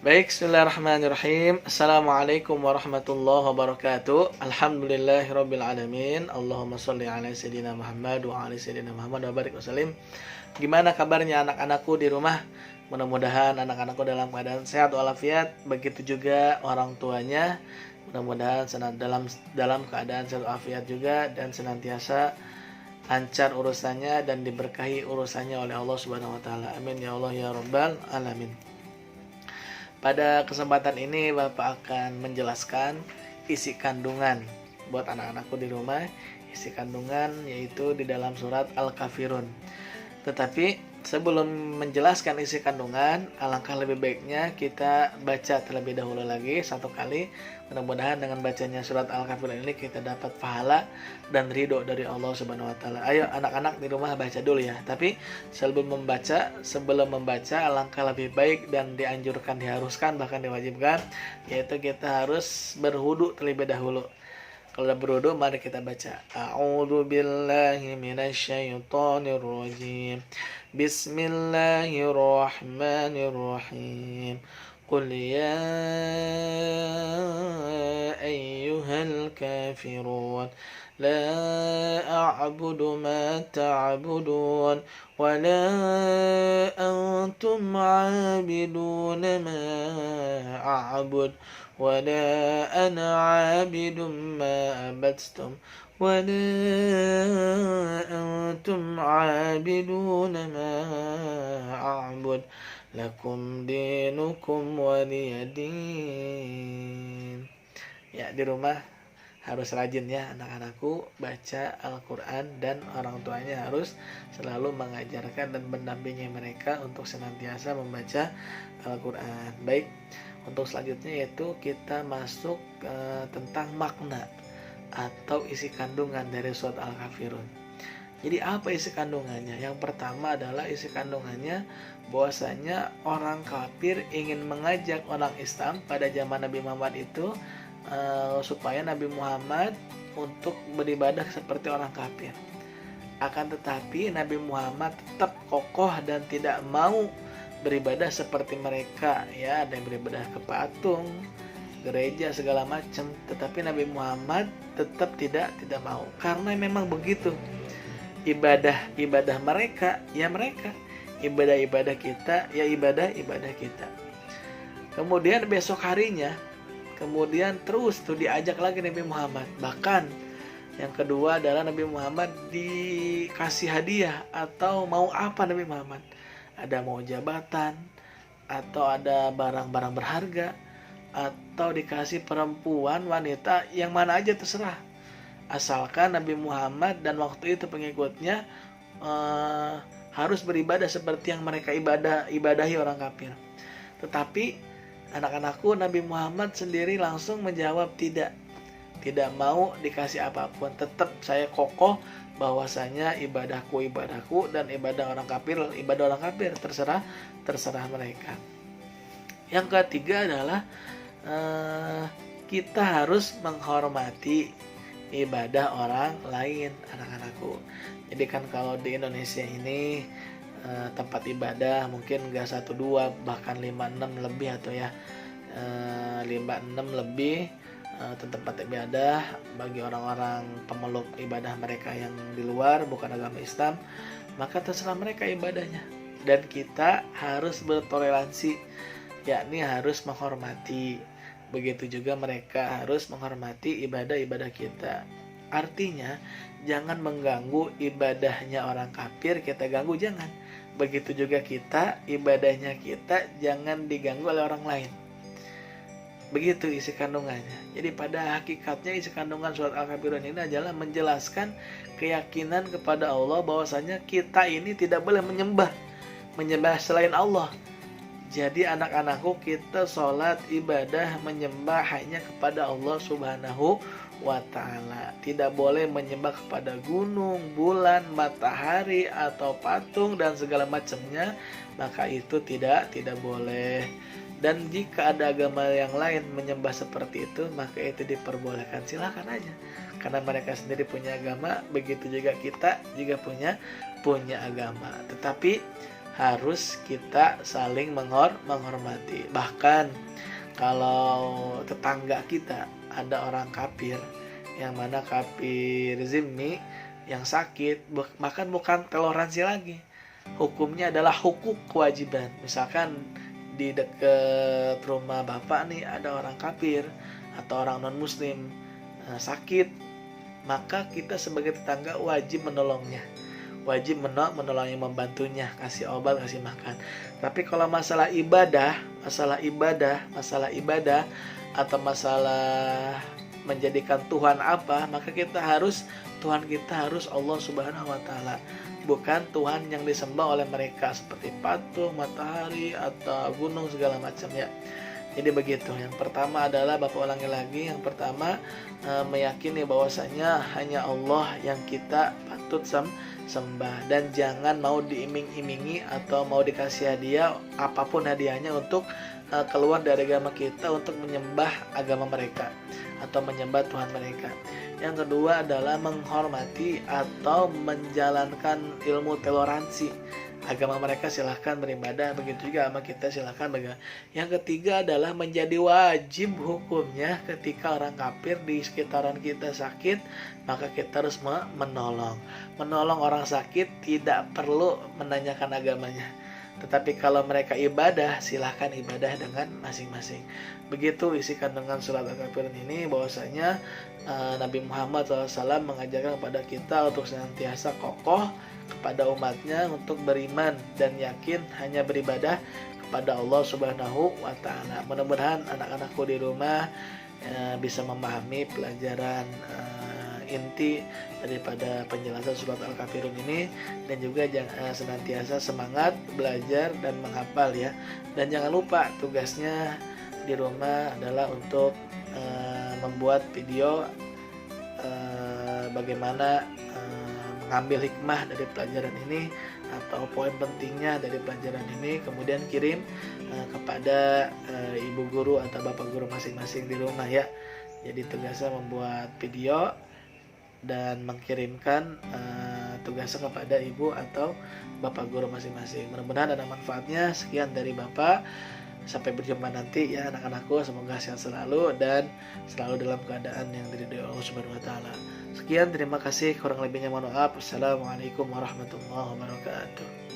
Baik, bismillahirrahmanirrahim. Assalamualaikum warahmatullahi wabarakatuh. Alhamdulillahirabbil alamin. Allahumma shalli ala sayyidina Muhammad wa ala sayyidina Muhammad wa barik wasallim. Gimana kabarnya anak-anakku di rumah? Mudah-mudahan anak-anakku dalam keadaan sehat walafiat. Begitu juga orang tuanya. Mudah-mudahan dalam keadaan sehat walafiat juga dan senantiasa lancar urusannya dan diberkahi urusannya oleh Allah Subhanahu wa taala. Amin ya Allah ya rabbal alamin. Pada kesempatan ini Bapak akan menjelaskan isi kandungan buat anak-anakku di rumah. Isi kandungan yaitu di dalam surat Al-Kafirun. Tetapi sebelum menjelaskan isi kandungan, alangkah lebih baiknya kita baca terlebih dahulu lagi satu kali. Mudah-mudahan dengan bacanya surat Al-Kafirun ini kita dapat pahala dan ridho dari Allah Subhanahu wa taala. Ayo anak-anak di rumah baca dulu ya. Tapi sebelum membaca alangkah lebih baik dan dianjurkan, diharuskan, bahkan diwajibkan, yaitu kita harus berwudu terlebih dahulu. Kalau udah berwudu, mari kita baca. A'udzu billahi minasyaitonir rajim. Bismillahirrahmanirrahim. Qul ya ayyuhal kafirun la a'budu ma ta'budun wa la antum 'abiduna ma a'bud ولا أنا عابد ما عبدتم ولا أنتم عابدون ما أعبد لكم دينكم ولي دين. Ya, di rumah harus rajin ya anak-anakku baca Al-Quran, dan orang tuanya harus selalu mengajarkan dan mendampingi mereka untuk senantiasa membaca Al-Quran. Baik, untuk selanjutnya yaitu kita masuk tentang makna atau isi kandungan dari surat Al-Kafirun. Jadi apa isi kandungannya? Yang pertama adalah isi kandungannya bahwasanya orang kafir ingin mengajak orang Islam pada zaman Nabi Muhammad itu supaya Nabi Muhammad untuk beribadah seperti orang kafir. Akan tetapi Nabi Muhammad tetap kokoh dan tidak mau beribadah seperti mereka, ya, ada yang beribadah ke patung, gereja, segala macam. Tetapi Nabi Muhammad tetap tidak mau, karena memang begitu ibadah mereka, ya mereka, ibadah kita, ya ibadah kita. Kemudian besok harinya, kemudian terus tuh diajak lagi Nabi Muhammad. Bahkan yang kedua adalah Nabi Muhammad dikasih hadiah, atau mau apa Nabi Muhammad? Ada mau jabatan, atau ada barang-barang berharga, atau dikasih perempuan, wanita, yang mana aja terserah. Asalkan Nabi Muhammad dan waktu itu pengikutnya harus beribadah seperti yang mereka ibadahi orang kafir. Tetapi anak-anakku, Nabi Muhammad sendiri langsung menjawab tidak mau dikasih apapun. Tetap saya kokoh bahwasanya ibadahku dan ibadah orang kafir terserah mereka. Yang ketiga adalah kita harus menghormati ibadah orang lain, anak-anakku. Jadi kan kalau di Indonesia ini tempat ibadah mungkin gak 1-2, bahkan 5-6 lebih, atau ya 5-6 lebih tempat ibadah bagi orang-orang pemeluk ibadah mereka yang di luar, bukan agama Islam. Maka terserah mereka ibadahnya, dan kita harus bertoleransi, yakni harus menghormati. Begitu juga mereka harus menghormati ibadah kita. Artinya jangan mengganggu ibadahnya orang kafir, kita ganggu, jangan. Begitu juga kita, ibadahnya kita jangan diganggu oleh orang lain. Begitu isi kandungannya. Jadi pada hakikatnya isi kandungan surat Al-Kafirun ini adalah menjelaskan keyakinan kepada Allah bahwasanya kita ini tidak boleh menyembah selain Allah. Jadi anak-anakku, kita sholat, ibadah, menyembah hanya kepada Allah Subhanahu wa ta'ala. Tidak boleh menyembah kepada gunung, bulan, matahari, atau patung dan segala macamnya. Maka itu tidak boleh. Dan jika ada agama yang lain menyembah seperti itu, maka itu diperbolehkan, silakan aja. Karena mereka sendiri punya agama, begitu juga kita juga punya agama. Tetapi harus kita saling menghormati. Bahkan kalau tetangga kita ada orang kafir, yang mana kafir zimmi yang sakit, bahkan bukan toleransi lagi, hukumnya adalah hukuk kewajiban. Misalkan di dekat rumah bapak nih ada orang kafir atau orang non muslim sakit, maka kita sebagai tetangga wajib menolongnya, wajib menolongnya, membantunya, kasih obat, kasih makan. Tapi kalau masalah ibadah atau masalah menjadikan Tuhan apa, maka Tuhan kita harus Allah Subhanahu wa taala, bukan Tuhan yang disembah oleh mereka seperti patung, matahari atau gunung segala macam ya. Jadi begitu. Yang pertama adalah Bapak ulangi lagi, yang pertama meyakini bahwasanya hanya Allah yang kita patut sembah, dan jangan mau diiming-imingi atau mau dikasih hadiah apapun hadiahnya untuk keluar dari agama kita untuk menyembah agama mereka atau menyembah Tuhan mereka. Yang kedua adalah menghormati atau menjalankan ilmu toleransi. Agama mereka silahkan beribadah, begitu juga agama kita silahkan beribadah. Yang ketiga adalah menjadi wajib hukumnya ketika orang kafir di sekitaran kita sakit, maka kita harus menolong orang sakit, tidak perlu menanyakan agamanya. Tetapi kalau mereka ibadah, silahkan ibadah dengan masing-masing. Begitu isi kandungan surat Al-Kafirun ini, bahwasanya Nabi Muhammad SAW mengajarkan kepada kita untuk senantiasa kokoh kepada umatnya untuk beriman dan yakin hanya beribadah kepada Allah Subhanahu wa taala. Mudah-mudahan anak-anakku di rumah bisa memahami pelajaran inti daripada penjelasan surat Al-Kafirun ini, dan juga senantiasa semangat belajar dan menghafal ya. Dan jangan lupa tugasnya di rumah adalah untuk membuat video bagaimana mengambil hikmah dari pelajaran ini atau poin pentingnya dari pelajaran ini, kemudian kirim kepada ibu guru atau bapak guru masing-masing di rumah ya. Jadi tugasnya membuat video dan mengirimkan tugasnya kepada ibu atau bapak guru masing-masing. Mudah-mudahan ada manfaatnya. Sekian dari bapak, sampai berjumpa nanti ya anak-anakku. Semoga sehat selalu dan selalu dalam keadaan yang diridhoi Allah Subhanahu wa taala. Sekian, terima kasih, kurang lebihnya mohon maaf. Assalamualaikum warahmatullahi wabarakatuh.